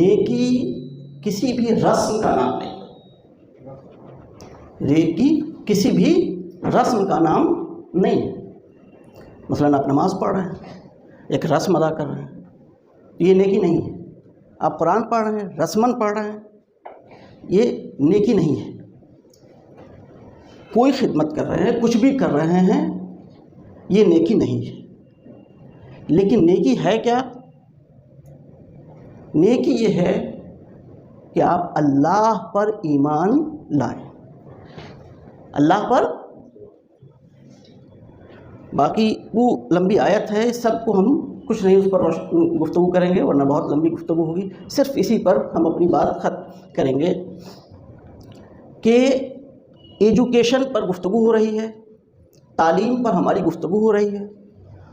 نیکی کسی بھی رسم کا نام نہیں، نیکی کسی بھی رسم کا نام نہیں۔ مثلاً آپ نماز پڑھ رہے ہیں، ایک رسم ادا کر رہے ہیں، یہ نیکی نہیں ہے۔ آپ قرآن پڑھ رہے ہیں، رسماً پڑھ رہے ہیں، یہ نیکی نہیں ہے۔ کوئی خدمت کر رہے ہیں، کچھ بھی کر رہے ہیں، یہ نیکی نہیں ہے۔ لیکن نیکی ہے کیا؟ نیکی یہ ہے کہ آپ اللہ پر ایمان لائیں، اللہ پر۔ باقی وہ لمبی آیت ہے، سب کو ہم کچھ نہیں اس پر گفتگو کریں گے ورنہ بہت لمبی گفتگو ہوگی، صرف اسی پر ہم اپنی بات ختم کریں گے کہ ایجوکیشن پر گفتگو ہو رہی ہے، تعلیم پر ہماری گفتگو ہو رہی ہے۔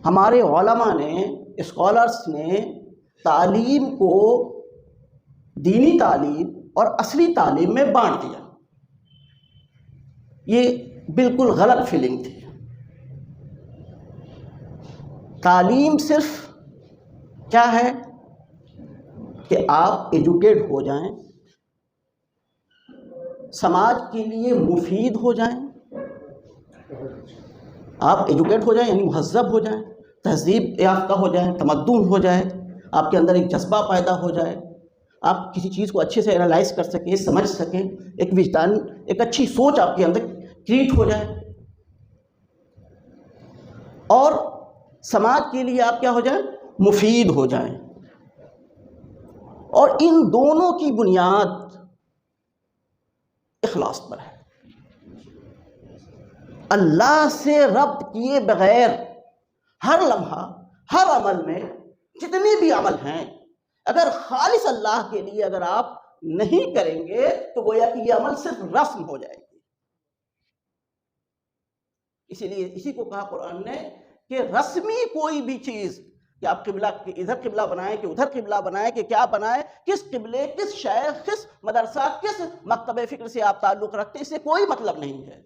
ہمارے علماء نے، اسکالرس نے تعلیم کو دینی تعلیم اور اصلی تعلیم میں بانٹ دیا۔ یہ بالکل غلط فیلنگ تھی۔ تعلیم صرف کیا ہے کہ آپ ایجوکیٹ ہو جائیں، سماج کے لیے مفید ہو جائیں۔ آپ ایجوکیٹ ہو جائیں یعنی مہذب ہو جائیں، تہذیب یافتہ ہو جائیں، تمدن ہو جائے، آپ کے اندر ایک جذبہ پیدا ہو جائے، آپ کسی چیز کو اچھے سے انالائز کر سکیں، سمجھ سکیں، ایک وجدان، ایک اچھی سوچ آپ کے اندر کریٹ ہو جائے، اور سماج کے لیے آپ کیا ہو جائیں؟ مفید ہو جائیں۔ اور ان دونوں کی بنیاد اخلاص پر ہے۔ اللہ سے ربط کیے بغیر ہر لمحہ، ہر عمل میں، جتنے بھی عمل ہیں، اگر خالص اللہ کے لیے اگر آپ نہیں کریں گے تو گویا کہ یہ عمل صرف رسم ہو جائے گی۔ اسی لیے اسی کو کہا قرآن نے کہ رسمی کوئی بھی چیز، کہ آپ قبلہ ادھر قبلہ بنائیں کہ ادھر قبلہ بنائیں کہ کیا بنائیں، کس قبلے، کس شیخ، کس مدرسہ، کس مکتبہ فکر سے آپ تعلق رکھتے ہیں، اس سے کوئی مطلب نہیں ہے۔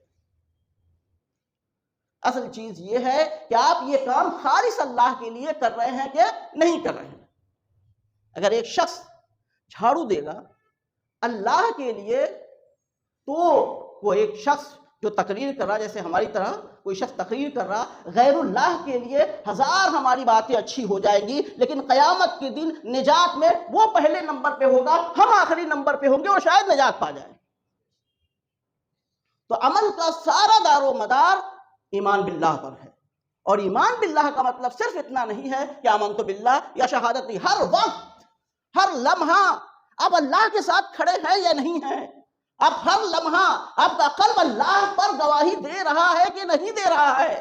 اصل چیز یہ ہے کہ آپ یہ کام خالص اللہ کے لیے کر رہے ہیں کہ نہیں کر رہے ہیں۔ اگر ایک شخص جھاڑو دے گا اللہ کے لیے تو وہ ایک شخص جو تقریر کر رہا، جیسے ہماری طرح کوئی شخص تقریر کر رہا، غیر اللہ کے لیے ہزار ہماری باتیں اچھی ہو جائیں گی، لیکن قیامت کے دن نجات میں وہ پہلے نمبر پہ ہوگا، ہم آخری نمبر پہ ہوں گے اور شاید نجات پا جائیں۔ تو عمل کا سارا دار و مدار ایمان باللہ پر ہے، اور ایمان باللہ کا مطلب صرف اتنا نہیں ہے کہ آمنت باللہ یا شہادتی، ہر وقت، ہر لمحہ آپ اللہ کے ساتھ کھڑے ہیں یا نہیں ہیں، آپ ہر لمحہ آپ کا قلب اللہ پر گواہی دے رہا ہے کہ نہیں دے رہا ہے۔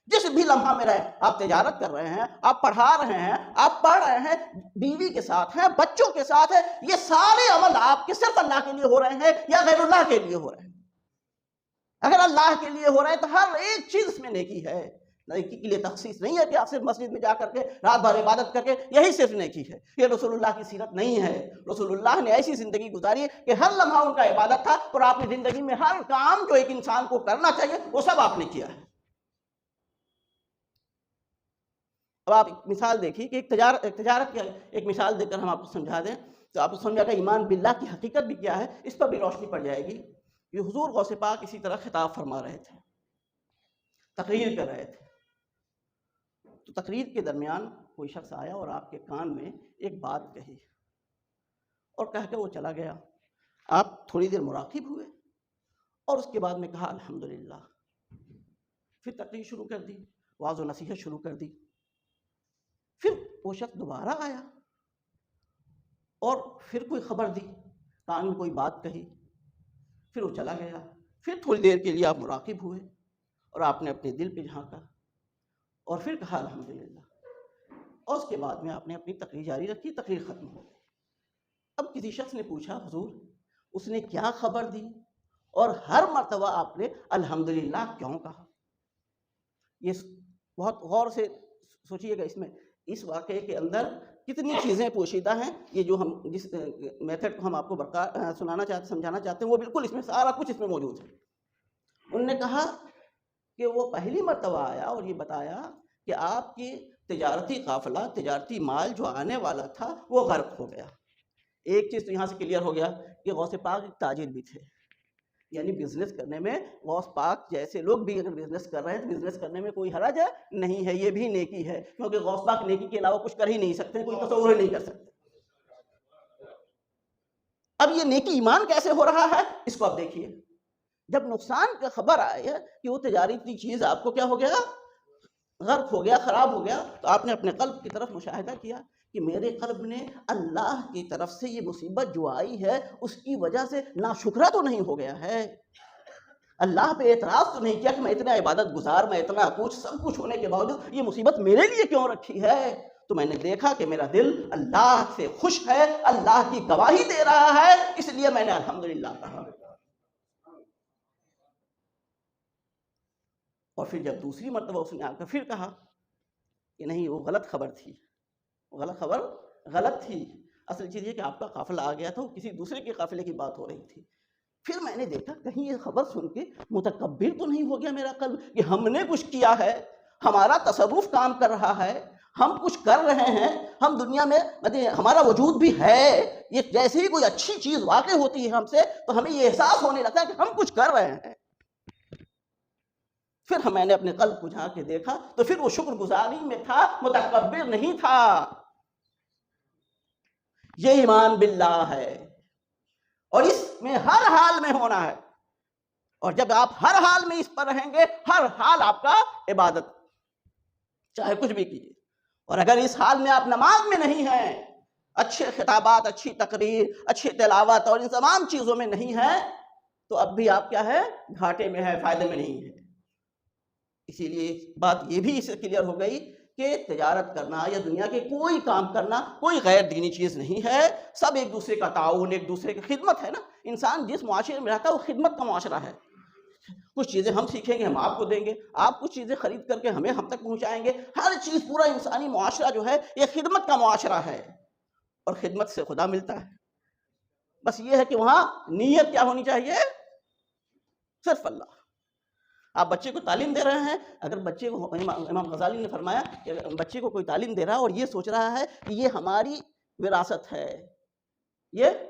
جس بھی لمحہ میں رہے، آپ تجارت کر رہے ہیں، آپ پڑھا رہے ہیں، آپ پڑھ رہے ہیں، بیوی کے ساتھ ہیں، بچوں کے ساتھ ہیں، یہ سارے عمل آپ کے صرف اللہ کے لیے ہو رہے ہیں یا غیر اللہ کے لیے ہو رہے ہیں؟ اگر اللہ کے لیے ہو رہے ہیں تو ہر ایک چیز اس میں نیکی ہے۔ نیکی کے لیے تخصیص نہیں ہے کہ آپ صرف مسجد میں جا کر کے رات بھر عبادت کر کے یہی صرف نیکی ہے، یہ رسول اللہ کی سیرت نہیں ہے۔ رسول اللہ نے ایسی زندگی گزاری کہ ہر لمحہ ان کا عبادت تھا، اور آپ نے زندگی میں ہر کام جو ایک انسان کو کرنا چاہیے وہ سب آپ نے کیا ہے۔ اب آپ ایک مثال دیکھیے کہ ایک تجارت کی ایک مثال دے کر ہم آپ کو سمجھا دیں تو آپ کو سمجھا کہ ایمان باللہ کی حقیقت بھی کیا ہے، اس پر بھی روشنی پڑ جائے گی۔ یہ حضور غوث پاک اسی طرح خطاب فرما رہے تھے، تقریر کر رہے تھے، تو تقریر کے درمیان کوئی شخص آیا اور آپ کے کان میں ایک بات کہی اور کہہ کے وہ چلا گیا۔ آپ تھوڑی دیر مراقب ہوئے اور اس کے بعد میں کہا الحمدللہ، پھر تقریر شروع کر دی، وعظ و نصیحت شروع کر دی۔ پھر وہ شخص دوبارہ آیا اور پھر کوئی خبر دی، کان میں کوئی بات کہی، پھر وہ چلا گیا۔ پھر تھوڑی دیر کے لیے آپ مراقب ہوئے اور آپ نے اپنے دل پہ جھانکا اور پھر کہا الحمدللہ، اور اس کے بعد میں آپ نے اپنی تقریر جاری رکھی، تقریر ختم ہو گئی۔ اب کسی شخص نے پوچھا حضور اس نے کیا خبر دی اور ہر مرتبہ آپ نے الحمدللہ کیوں کہا؟ یہ بہت غور سے سوچئے گا، اس واقعے کے اندر کتنی چیزیں پوشیدہ ہیں۔ یہ جو ہم جس میتھڈ کو ہم آپ کو سمجھانا چاہتے ہیں وہ بالکل اس میں سارا کچھ اس میں موجود ہے۔ انہوں نے کہا کہ وہ پہلی مرتبہ آیا اور یہ بتایا کہ آپ کی تجارتی قافلہ، تجارتی مال جو آنے والا تھا وہ غرق ہو گیا۔ ایک چیز تو یہاں سے کلیئر ہو گیا کہ غوث پاک ایک تاجر بھی تھے، یعنی بزنس کرنے میں غوث پاک جیسے لوگ بھی اگر بزنس کر رہے ہیں تو بزنس کرنے میں کوئی حرج نہیں ہے، یہ بھی نیکی ہے، کیونکہ غوث پاک نیکی کے علاوہ کچھ کر ہی نہیں سکتے، کوئی تصور ہی نہیں کر سکتے۔ اب یہ نیکی ایمان کیسے ہو رہا ہے اس کو آپ دیکھیے، جب نقصان کا خبر آئے کہ وہ تجارتی چیز آپ کو کیا ہو گیا، غرق ہو گیا، خراب ہو گیا، تو آپ نے اپنے قلب کی طرف مشاہدہ کیا کہ میرے قلب نے اللہ کی طرف سے یہ مصیبت جو آئی ہے اس کی وجہ سے ناشکرا تو نہیں ہو گیا ہے، اللہ پہ اعتراض تو نہیں کیا کہ میں اتنا عبادت گزار، میں اتنا کچھ سب کچھ ہونے کے باوجود یہ مصیبت میرے لیے کیوں رکھی ہے؟ تو میں نے دیکھا کہ میرا دل اللہ سے خوش ہے، اللہ کی گواہی دے رہا ہے، اس لیے میں نے الحمدللہ کہا۔ اور پھر جب دوسری مرتبہ اس نے آ کر پھر کہا کہ نہیں وہ غلط خبر تھی، وہ غلط خبر غلط تھی، اصل چیز یہ کہ آپ کا قافلہ آ گیا تھا، وہ کسی دوسرے کے قافلے کی بات ہو رہی تھی۔ پھر میں نے دیکھا کہیں یہ خبر سن کے متکبر تو نہیں ہو گیا میرا قلب کہ ہم نے کچھ کیا ہے، ہمارا تصرف کام کر رہا ہے، ہم کچھ کر رہے ہیں، ہم دنیا میں ہمارا وجود بھی ہے، یہ جیسے ہی کوئی اچھی چیز واقع ہوتی ہے ہم سے تو ہمیں یہ احساس ہونے لگتا ہے کہ ہم کچھ کر رہے ہیں۔ پھر میں نے اپنے قلب کو جھانک کے دیکھا تو پھر وہ شکر گزاری میں تھا، متکبر نہیں تھا۔ یہ ایمان باللہ ہے اور اس میں ہر حال میں ہونا ہے، اور جب آپ ہر حال میں اس پر رہیں گے، ہر حال آپ کا عبادت، چاہے کچھ بھی کیجیے۔ اور اگر اس حال میں آپ نماز میں نہیں ہیں، اچھے خطابات، اچھی تقریر، اچھی تلاوت اور ان تمام چیزوں میں نہیں ہیں، تو اب بھی آپ کیا ہے، گھاٹے میں ہے، فائدے میں نہیں ہے۔ اسی لیے بات یہ بھی اس سے کلیئر ہو گئی کہ تجارت کرنا یا دنیا کے کوئی کام کرنا کوئی غیر دینی چیز نہیں ہے، سب ایک دوسرے کا تعاون، ایک دوسرے کی خدمت ہے نا۔ انسان جس معاشرے میں رہتا ہے وہ خدمت کا معاشرہ ہے، کچھ چیزیں ہم سیکھیں گے ہم آپ کو دیں گے، آپ کچھ چیزیں خرید کر کے ہم تک پہنچائیں گے، ہر چیز پورا انسانی معاشرہ جو ہے یہ خدمت کا معاشرہ ہے، اور خدمت سے خدا ملتا ہے۔ بس یہ ہے کہ وہاں نیت کیا ہونی چاہیے، صرف اللہ۔ آپ بچے کو تعلیم دے رہے ہیں، اگر بچے کو، امام غزالی نے فرمایا کہ بچے کو کوئی تعلیم دے رہا ہے اور یہ سوچ رہا ہے کہ یہ ہماری وراثت ہے، یہ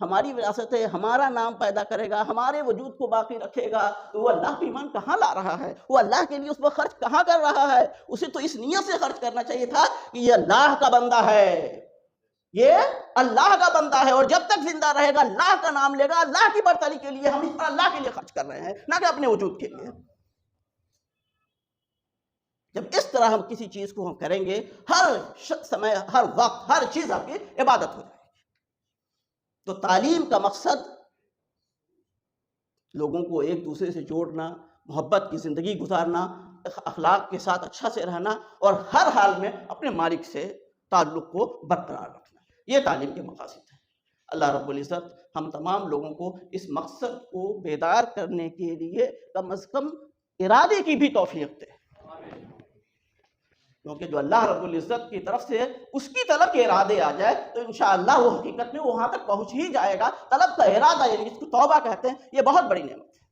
ہماری وراثت ہے، ہمارا نام پیدا کرے گا، ہمارے وجود کو باقی رکھے گا، تو وہ اللہ پہ ایمان کہاں لا رہا ہے؟ وہ اللہ کے لیے اس پر خرچ کہاں کر رہا ہے؟ اسے تو اس نیت سے خرچ کرنا چاہیے تھا کہ یہ اللہ کا بندہ ہے، یہ اللہ کا بندہ ہے، اور جب تک زندہ رہے گا اللہ کا نام لے گا، اللہ کی برتری کے لیے ہم اس پر اللہ کے لیے خرچ کر رہے ہیں، نہ کہ اپنے وجود کے لیے۔ جب اس طرح ہم کسی چیز کو ہم کریں گے، ہر سمے، ہر وقت، ہر چیز آپ کی عبادت ہو جائے گی۔ تو تعلیم کا مقصد لوگوں کو ایک دوسرے سے جوڑنا، محبت کی زندگی گزارنا، اخلاق کے ساتھ اچھا سے رہنا، اور ہر حال میں اپنے مالک سے تعلق کو برقرار رکھنا، یہ تعلیم کے مقاصد ہیں۔ اللہ رب العزت ہم تمام لوگوں کو اس مقصد کو بیدار کرنے کے لیے کم از کم ارادے کی بھی توفیق دے، کیونکہ جو اللہ رب العزت کی طرف سے اس کی طلب کے ارادے آ جائے تو انشاءاللہ وہ حقیقت میں وہاں تک پہنچ ہی جائے گا۔ طلب کا ارادہ، یعنی جس کو توبہ کہتے ہیں، یہ بہت بڑی نعمت ہے،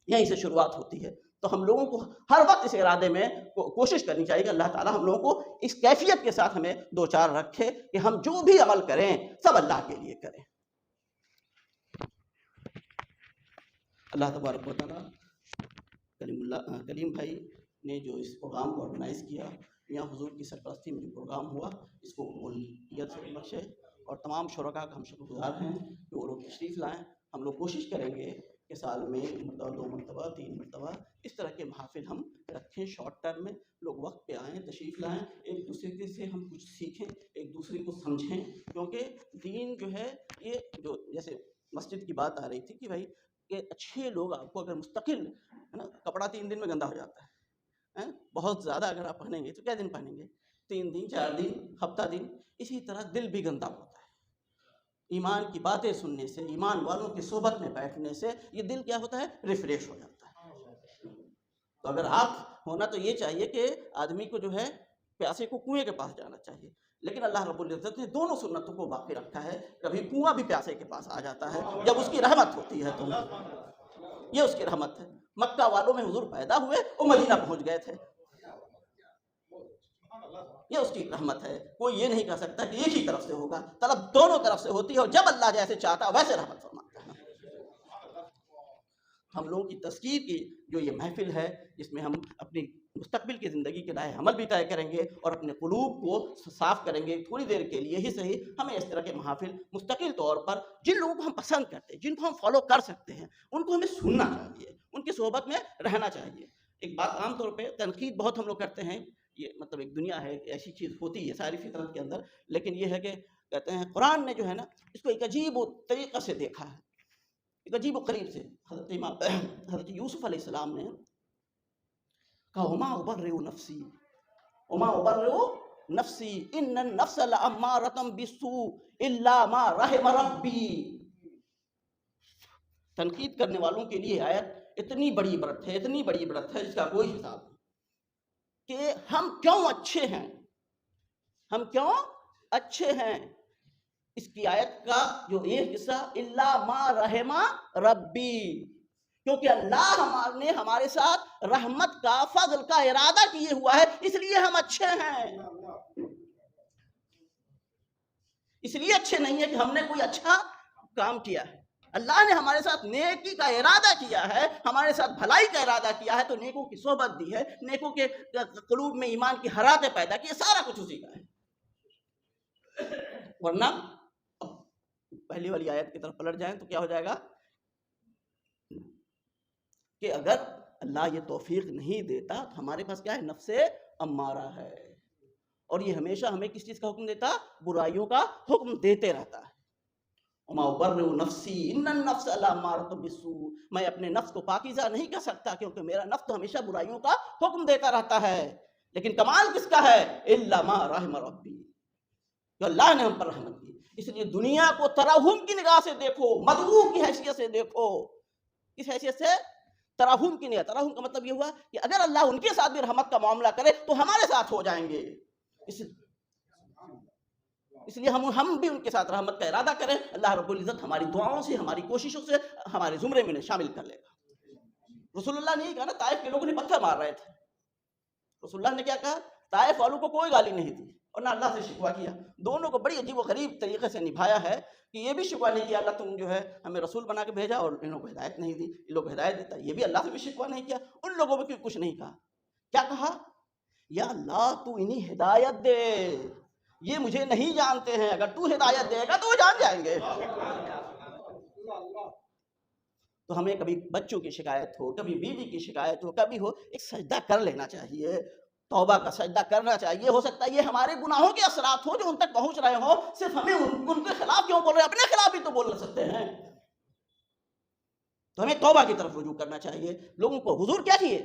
یہیں سے شروعات ہوتی ہے۔ تو ہم لوگوں کو ہر وقت اس ارادے میں کوشش کرنی چاہیے کہ اللہ تعالیٰ ہم لوگوں کو اس کیفیت کے ساتھ ہمیں دو چار رکھے کہ ہم جو بھی عمل کریں سب اللہ کے لیے کریں۔ اللہ تبارک و تعالیٰ کلیم بھائی نے جو اس پروگرام کو آرگنائز کیا، میاں حضور کی سرپرستی میں جو پروگرام ہوا، اس کو قبولیت سے بخشے، اور تمام شرکاء کا ہم شکر گزار ہیں کہ وہ لوگ تشریف لائیں۔ ہم لوگ کوشش کریں گے کہ سال میں مرتبہ، 2 مرتبہ، 3 مرتبہ اس طرح کے محافل ہم رکھیں، شارٹ ٹرم میں لوگ وقت پہ آئیں، تشریف لائیں، ایک دوسرے سے ہم کچھ سیکھیں، ایک دوسرے کو سمجھیں، کیونکہ دین جو ہے یہ جو جیسے مسجد کی بات آ رہی تھی کہ بھائی کہ اچھے لوگ آپ کو اگر مستقل ہے نا، کپڑا 3 دن میں گندا ہو جاتا ہے، بہت زیادہ اگر آپ پہنیں گے تو کیا دن پہنیں گے، 3 دن، 4 دن، ہفتہ دن۔ اسی طرح دل بھی گندا ہوتا ہے، ایمان کی باتیں سننے سے، ایمان والوں کی صحبت میں بیٹھنے سے یہ دل کیا ہوتا ہے، ریفریش ہو جاتا ہے۔ تو اگر آپ ہونا تو یہ چاہیے کہ آدمی کو جو ہے پیاسے کو کنویں کے پاس جانا چاہیے، لیکن اللہ رب العزت نے دونوں سنتوں کو باقی رکھا ہے، کبھی کنواں بھی پیاسے کے پاس آ جاتا ہے جب اس کی رحمت ہوتی ہے، تو یہ اس کی رحمت ہے۔ مکہ والوں میں حضور پیدا ہوئے، وہ مدینہ پہنچ گئے تھے، یہ اس کی رحمت ہے. کوئی یہ نہیں کہہ سکتا کہ ایک ہی طرف سے ہوگا. طلب دونوں طرف سے ہوتی ہے، اور جب اللہ جیسے چاہتا ہے ویسے رحمت فرماتا ہے. ہم لوگوں کی تذکیر کی جو یہ محفل ہے، جس میں ہم اپنی مستقبل کی زندگی کے رائے عمل بھی طے کریں گے اور اپنے قلوب کو صاف کریں گے. تھوڑی دیر کے لیے ہی صحیح ہمیں اس طرح کے محافل مستقل طور پر جن لوگوں کو ہم پسند کرتے ہیں، جن کو ہم فالو کر سکتے ہیں، ان کو ہمیں سننا چاہیے، ان کی صحبت میں رہنا چاہیے. ایک بات عام طور پہ تنقید بہت ہم لوگ کرتے ہیں، یہ مطلب ایک دنیا ہے، ایسی چیز ہوتی ہے ساری فطرت کے اندر، لیکن یہ ہے کہ کہتے ہیں قرآن نے جو ہے نا اس کو ایک عجیب و طریقہ سے دیکھا ہے، ایک عجیب و قریب سے. حضرت یوسف علیہ السلام نے کہا وما ابرئ نفسی وما ابرئ نفسی ان النفس لامارۃ بالسوء الا ما رحم ربی. تنقید کرنے والوں کے لیے آیت اتنی بڑی عبرت ہے، اتنی بڑی عبرت ہے جس کا کوئی حساب نہیں، کہ ہم کیوں اچھے ہیں، ہم کیوں اچھے ہیں. اس کی آیت کا جو ایک حصہ الا ما رحم ربی، کیونکہ اللہ نے ہمارے ساتھ رحمت کا، فضل کا ارادہ کیے ہوا ہے، اس لیے ہم اچھے ہیں. اس لیے اچھے نہیں ہے کہ ہم نے کوئی اچھا کام کیا ہے. اللہ نے ہمارے ساتھ نیکی کا ارادہ کیا ہے، ہمارے ساتھ بھلائی کا ارادہ کیا ہے، تو نیکوں کی صحبت دی ہے، نیکوں کے قلوب میں ایمان کی حرارتیں پیدا کی، سارا کچھ اسی کا ہے. ورنہ پہلی والی آیت کی طرف پلٹ جائیں تو کیا ہو جائے گا کہ اگر اللہ یہ توفیق نہیں دیتا تو ہمارے پاس کیا ہے؟ نفس امارہ ہے، اور یہ ہمیشہ ہمیں کس چیز کا حکم دیتا؟ برائیوں کا حکم دیتے رہتا ہے. وما ابرئ نفسی ان النفس لامارۃ بالسوء، میں اپنے نفس کو پاکیزہ نہیں کر سکتا کیونکہ میرا نفس تو ہمیشہ برائیوں کا حکم دیتا رہتا ہے. لیکن کمال کس کا ہے؟ الا ما رحم ربی، کہ اللہ نے ہم پر رحمت کی. اس لیے دنیا کو ترحم کی نگاہ سے دیکھو، مدعو کی حیثیت سے دیکھو. کس حیثیت سے؟ ترحم کی نگاہ. ترحم کا مطلب یہ ہوا کہ اگر اللہ ان کے ساتھ بھی رحمت کا معاملہ کرے تو ہمارے ساتھ ہو جائیں گے. اس لیے ہم بھی ان کے ساتھ رحمت کا ارادہ کریں. اللہ رب العزت ہماری دعاؤں سے، ہماری کوششوں سے ہمارے زمرے میں شامل کر لے گا. رسول اللہ نے یہ کہا نا، طائف کے لوگ انہیں پتھر مار رہے تھے، رسول اللہ نے کیا کہا؟ طائف والوں کو کوئی گالی نہیں دی اور نہ اللہ سے شکوہ کیا. دونوں کو بڑی عجیب و غریب طریقے سے نبھایا ہے کہ یہ بھی شکوہ نہیں کیا اللہ تم جو ہے ہمیں رسول بنا کے بھیجا اور ان لوگوں کو ہدایت نہیں دی، ان لوگوں کو ہدایت دیتا. یہ بھی اللہ سے بھی شکوہ نہیں کیا. ان لوگوں میں کچھ نہیں کہا. کیا کہا؟ یا اللہ تو انہیں ہدایت دے، یہ مجھے نہیں جانتے ہیں، اگر تو ہدایت دے گا تو وہ جان جائیں گے. تو ہمیں کبھی بچوں کی شکایت ہو، کبھی بیوی کی شکایت ہو، کبھی ہو، ایک سجدہ کر لینا چاہیے، توبہ کا سجدہ کرنا چاہیے. ہو سکتا ہے یہ ہمارے گناہوں کے اثرات ہو جو ان تک پہنچ رہے ہوں، صرف ہمیں ان کے خلاف کیوں بول رہے ہیں؟ اپنے خلاف بھی تو بول سکتے ہیں. تو ہمیں توبہ کی طرف رجوع کرنا چاہیے. لوگوں کو حضور کیا کیے؟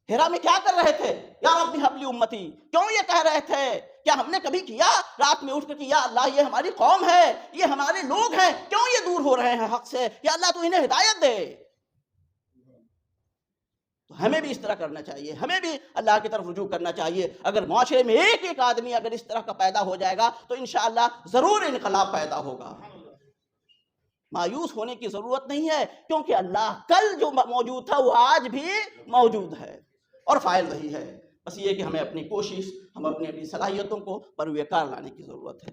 ہیرا میں کیا کر رہے تھے؟ یا رب حب لی امتی، کیوں یہ کہہ رہے تھے؟ کیا ہم نے کبھی کیا رات میں اٹھ کر کہ یا اللہ یہ ہماری قوم ہے، یہ ہمارے لوگ ہیں، کیوں یہ دور ہو رہے ہیں حق سے؟ یا اللہ تو انہیں ہدایت دے. تو ہمیں بھی اس طرح کرنا چاہیے، ہمیں بھی اللہ کی طرف رجوع کرنا چاہیے. اگر معاشرے میں ایک ایک آدمی اگر اس طرح کا پیدا ہو جائے گا تو انشاءاللہ ضرور انقلاب پیدا ہوگا. مایوس ہونے کی ضرورت نہیں ہے، کیونکہ اللہ کل جو موجود تھا وہ آج بھی موجود ہے اور فاعل وہی ہے. بس یہ کہ ہمیں اپنی کوشش، ہم اپنی صلاحیتوں کو پروئے کار لانے کی ضرورت ہے.